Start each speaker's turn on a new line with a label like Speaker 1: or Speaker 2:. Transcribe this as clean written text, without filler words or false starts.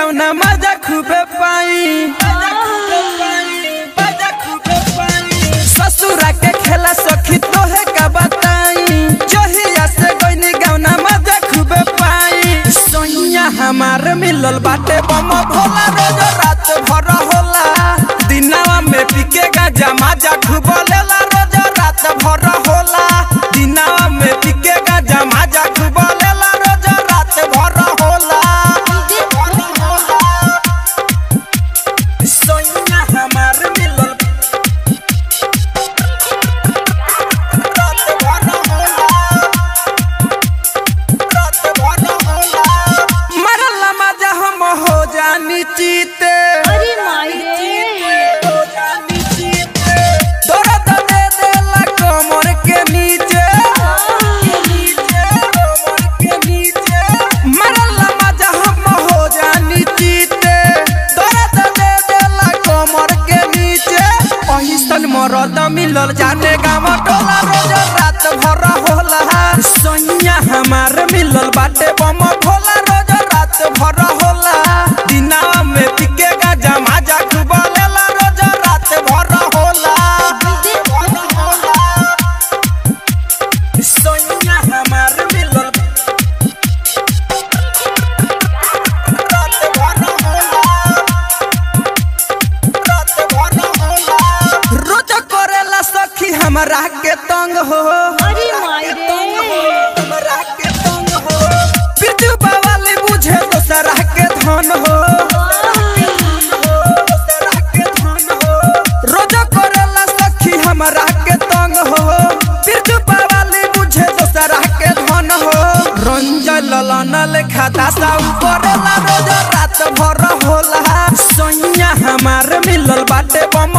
Speaker 1: गाउना मजा खूबे पाई ससुरा के खेला सखी तोहे का बताई जहिया से गइनी गाउना मजा खूबे पाई सोनिया हमार मिलल बाटे बम भोला रोज रात भर होला दिनवा में पीके गाजा मजा खूब लेला रोज रात भर होला दिनवा में पीके गाजा मजा खूब लेला रोज रात भर होला सोनिया हमार मिलल चीते
Speaker 2: अरे माई
Speaker 1: दर्द दे देला कमर के नीचे मरला मजा हम हो जानी चीते दर्द दे देला कमर के नीचे पहिसन मरद मिलल जाने गाँव टोला रोज रात भर होला सोनिया हमार मिलल बाटे बम भोला रोज रात भर होला दिनवा में पीके गाजा मजा खूब लेला रोज रात भर होला सोनिया हमार मिलल रात भर होला रोज करेला सखी हमरा के तंग हो
Speaker 2: अरे माई
Speaker 1: हमरा के तंग हो पितु बावाली बुझे दोसरा के धन हो रोज करेला सखी हमरा के तंग हो पितु बावाली बुझे दोसरा के धन हो रंजन ललन खाता साउ करेला रोज रात भर होला सोनिया हमार मिलल बाटे बम